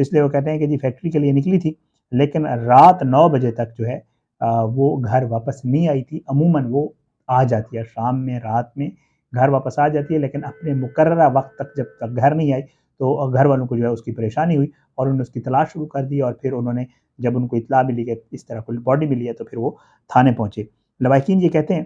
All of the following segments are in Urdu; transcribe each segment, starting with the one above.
تو اس لیے وہ کہتے ہیں کہ جی فیکٹری کے لیے نکلی تھی، لیکن رات 9 بجے تک جو ہے وہ گھر واپس نہیں آئی تھی۔ عموماً وہ آ جاتی ہے شام میں، رات میں گھر واپس آ جاتی ہے، لیکن اپنے مقررہ وقت تک جب تک گھر نہیں آئی تو گھر والوں کو جو ہے اس کی پریشانی ہوئی، اور انہوں نے اس کی تلاش شروع کر دی، اور پھر انہوں نے جب ان کو اطلاع ملی کہ اس طرح کوئی باڈی ملی ہے تو پھر وہ تھانے پہنچے۔ لواحقین یہ کہتے ہیں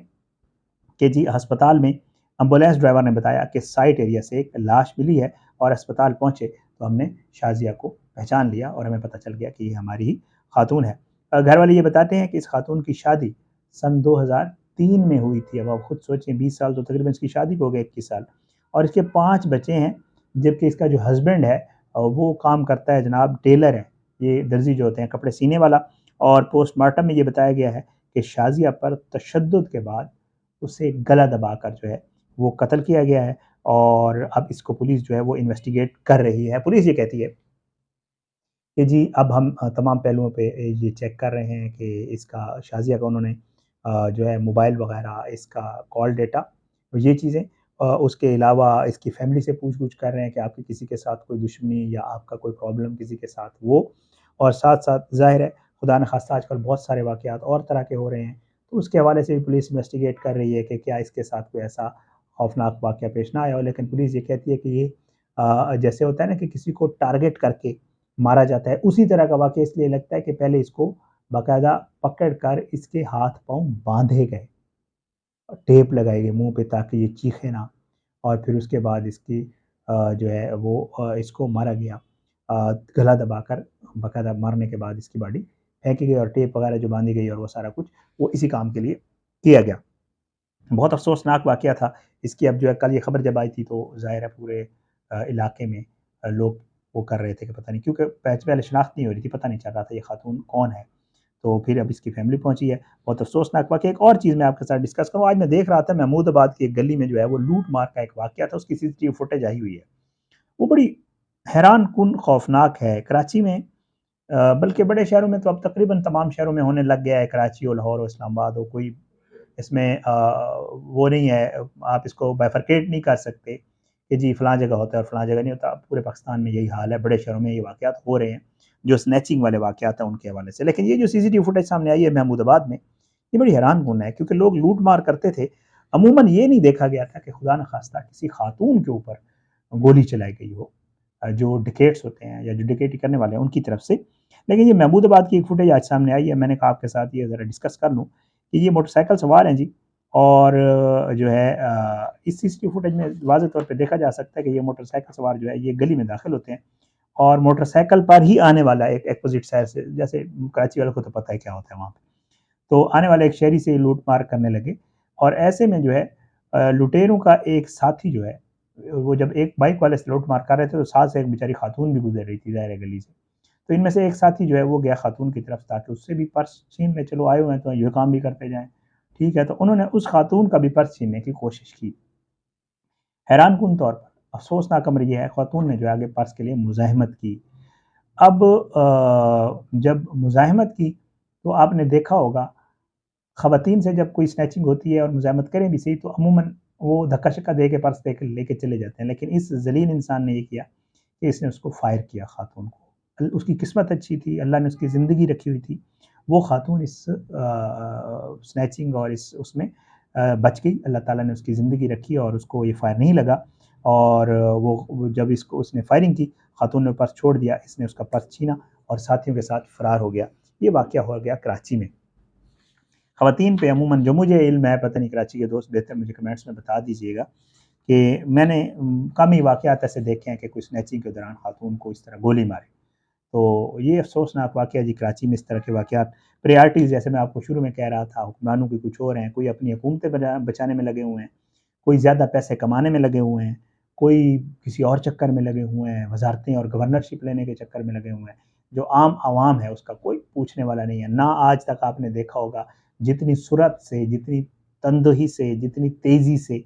کہ جی ہسپتال میں ایمبولینس ڈرائیور نے بتایا کہ سائٹ ایریا سے ایک لاش ملی ہے، اور اسپتال پہنچے تو ہم نے شازیہ کو پہچان لیا اور ہمیں پتہ چل گیا کہ یہ ہماری ہی خاتون ہے۔ گھر والے یہ بتاتے ہیں کہ اس خاتون کی شادی سن 2003 میں ہوئی تھی۔ اب آپ خود سوچیں 20 سال تو تقریباً اس کی شادی کو ہو گئے، 21 سال، اور اس کے 5 بچے ہیں، جبکہ اس کا جو ہسبینڈ ہے وہ کام کرتا ہے جناب ٹیلر ہے، یہ درزی جو ہوتے ہیں کپڑے سینے والا۔ اور پوسٹ مارٹم میں یہ بتایا گیا ہے کہ شازیہ پر تشدد کے بعد اسے گلا دبا کر جو ہے وہ قتل کیا گیا ہے، اور اب اس کو پولیس جو ہے وہ انویسٹیگیٹ کر رہی ہے۔ پولیس یہ کہتی ہے کہ جی اب ہم تمام پہلوؤں پہ یہ چیک کر رہے ہیں کہ اس کا شازیہ کا انہوں نے جو ہے موبائل وغیرہ، اس کا کال ڈیٹا، یہ چیزیں، اس کے علاوہ اس کی فیملی سے پوچھ گچھ کر رہے ہیں کہ آپ کی کسی کے ساتھ کوئی دشمنی یا آپ کا کوئی پرابلم کسی کے ساتھ وہ، اور ساتھ ساتھ ظاہر ہے خدا نخواستہ آج کل بہت سارے واقعات اور طرح کے ہو رہے ہیں، تو اس کے حوالے سے بھی پولیس انویسٹیگیٹ کر رہی ہے کہ کیا اس کے ساتھ کوئی ایسا خوفناک واقعہ پیش نہ آیا ہو۔ لیکن پولیس یہ کہتی ہے کہ یہ جیسے ہوتا ہے نا کہ کسی کو ٹارگٹ کر کے مارا جاتا ہے، اسی طرح کا واقعہ اس لیے لگتا ہے کہ پہلے اس کو باقاعدہ پکڑ کر اس کے ہاتھ پاؤں باندھے گئے، ٹیپ لگائی گئی منہ پہ تاکہ یہ چیخے نہ، اور پھر اس کے بعد اس کی جو ہے وہ اس کو مارا گیا، گلا دبا کر باقاعدہ مارنے کے بعد اس کی باڈی پھینکی گئی، اور ٹیپ وغیرہ جو باندھی گئی اور وہ سارا کچھ وہ اسی کام کے لیے کیا گیا۔ بہت افسوسناک واقعہ تھا اس کی۔ اب جو ہے کل یہ خبر جب آئی تھی تو ظاہر ہے پورے علاقے میں لوگ وہ کر رہے تھے کہ پتہ نہیں، کیونکہ پہلے شناخت نہیں ہو رہی تھی، پتہ نہیں چل رہا تھا یہ خاتون کون ہے، تو پھر اب اس کی فیملی پہنچی ہے۔ بہت افسوسناک واقعہ۔ ایک اور چیز میں آپ کے ساتھ ڈسکس کروں، آج میں دیکھ رہا تھا محمود آباد کی ایک گلی میں جو ہے وہ لوٹ مار کا ایک واقعہ تھا، اس کی CCTV فوٹیج آئی ہوئی ہے، وہ بڑی حیران کن خوفناک ہے۔ کراچی میں بلکہ بڑے شہروں میں تو اب تقریباً تمام شہروں میں ہونے لگ گیا ہے، کراچی ہو، لاہور ہو، اسلام آباد ہو، کوئی اس میں وہ نہیں ہے، آپ اس کو بیفرکیٹ نہیں کر سکتے کہ جی فلاں جگہ ہوتا ہے اور فلاں جگہ نہیں ہوتا۔ پورے پاکستان میں یہی حال ہے، بڑے شہروں میں یہ واقعات ہو رہے ہیں جو سنیچنگ والے واقعات ہیں ان کے حوالے سے۔ لیکن یہ جو CCTV فوٹیج سامنے آئی ہے محمود آباد میں، یہ بڑی حیران کن ہے، کیونکہ لوگ لوٹ مار کرتے تھے، عموماً یہ نہیں دیکھا گیا تھا کہ خدا نخواستہ کسی خاتون کے اوپر گولی چلائی گئی ہو، جو ڈکیٹس ہوتے ہیں یا جو ڈکیٹی کرنے والے ہیں ان کی طرف سے۔ لیکن یہ محمود آباد کی ایک فوٹیج آج سامنے آئی ہے، میں نے کہا آپ کے ساتھ یہ ذرا ڈسکس کر لوں کہ یہ موٹر سائیکل سوار ہیں جی، اور جو ہے اس CCTV فوٹیج میں واضح طور پہ دیکھا جا سکتا ہے کہ یہ موٹر سائیکل سوار جو ہے یہ گلی میں داخل ہوتے ہیں، اور موٹر سائیکل پر ہی آنے والا ایک اپوزٹ سائڈ سے، جیسے کراچی والوں کو تو پتہ ہے کیا ہوتا ہے وہاں پہ، تو آنے والے ایک شہری سے لوٹ مار کرنے لگے، اور ایسے میں جو ہے لٹیروں کا ایک ساتھی جو ہے وہ جب ایک بائک والے سے لوٹ مار کر رہے تھے تو ساتھ سے ایک بیچاری خاتون بھی گزر رہی تھی ظاہر گلی سے، تو ان میں سے ایک ساتھی جو ہے وہ گیا خاتون کی طرف تاکہ اس سے بھی پرس چھین لے، چلو آئے ہوئے ہیں تو یہ کام بھی کرتے جائیں، ٹھیک ہے، تو انہوں نے اس خاتون کا بھی پرس چھیننے کی کوشش کی۔ حیران کن طور پر افسوسناک امر یہ ہے، خاتون نے جو آگے پرس کے لیے مزاحمت کی۔ اب جب مزاحمت کی تو آپ نے دیکھا ہوگا خواتین سے جب کوئی سنیچنگ ہوتی ہے اور مزاحمت کریں بھی صحیح تو عموماً وہ دھکا شکا دے کے پرس دے کے لے کے چلے جاتے ہیں، لیکن اس ذلیل انسان نے یہ کیا کہ اس نے اس کو فائر کیا خاتون کو۔ اس کی قسمت اچھی تھی، اللہ نے اس کی زندگی رکھی ہوئی تھی، وہ خاتون اس سنیچنگ اور اس میں بچ گئی، اللہ تعالیٰ نے اس کی زندگی رکھی اور اس کو یہ فائر نہیں لگا، اور وہ جب اس نے فائرنگ کی، خاتون نے پرس چھوڑ دیا، اس نے اس کا پرس چھینا اور ساتھیوں کے ساتھ فرار ہو گیا۔ یہ واقعہ ہو گیا کراچی میں۔ خواتین پہ عموماً جو مجھے علم ہے، پتہ نہیں کراچی کے دوست بہتر مجھے کمنٹس میں بتا دیجیے گا، کہ میں نے کم ہی واقعات ایسے دیکھے ہیں کہ کوئی سنیچنگ کے دوران خاتون کو اس طرح گولی مارے، تو یہ افسوسناک واقعہ جی کراچی میں اس طرح کے واقعات۔ پریارٹیز جیسے میں آپ کو شروع میں کہہ رہا تھا، حکمرانوں کی کچھ اور ہیں، کوئی اپنی حکومتیں بچانے میں لگے ہوئے ہیں، کوئی زیادہ پیسے کمانے میں لگے ہوئے ہیں، کوئی کسی اور چکر میں لگے ہوئے ہیں، وزارتیں اور گورنرشپ لینے کے چکر میں لگے ہوئے ہیں۔ جو عام عوام ہے اس کا کوئی پوچھنے والا نہیں ہے، نہ آج تک آپ نے دیکھا ہوگا جتنی سرعت سے، جتنی تندہی سے، جتنی تیزی سے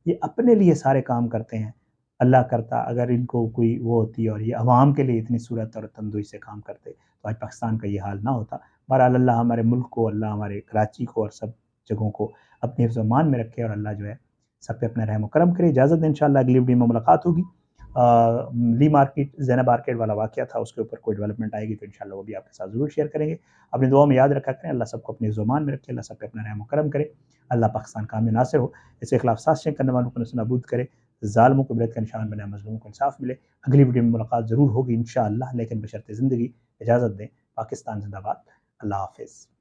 یہ اپنے لیے سارے کام کرتے ہیں، اللہ کرتا اگر ان کو کوئی وہ ہوتی اور یہ عوام کے لیے اتنی صورت اور تندوئی سے کام کرتے تو آج پاکستان کا یہ حال نہ ہوتا۔ بہرحال اللہ ہمارے ملک کو، اللہ ہمارے کراچی کو اور سب جگہوں کو اپنے حفظ و امان میں رکھے، اور اللہ جو ہے سب پہ اپنا رحم و کرم کرے۔ اجازت دیں، انشاءاللہ اگلی ویڈیو میں ملاقات ہوگی۔ لی مارکیٹ زینب مارکیٹ والا واقعہ تھا، اس کے اوپر کوئی ڈیولپمنٹ آئے گی تو انشاءاللہ وہ بھی آپ کے ساتھ ضرور شیئر کریں گے۔ اپنی دعاؤں میں یاد رکھا کریں، اللہ سب کو اپنی زمان میں رکھے، اللہ سب پہ اپنا رحم و کرم کرے، اللہ پاکستان کامل ناصر ہو، اس کے خلاف سازشیں کرنے والوں کو نصب نابود کرے، ظالموں کو عبرت کا نشان بنائے، مظلوموں کو انصاف ملے۔ اگلی ویڈیو میں ملاقات ضرور ہوگی انشاءاللہ، لیکن بشرط زندگی اجازت دیں۔ پاکستان زندہ باد، اللہ حافظ۔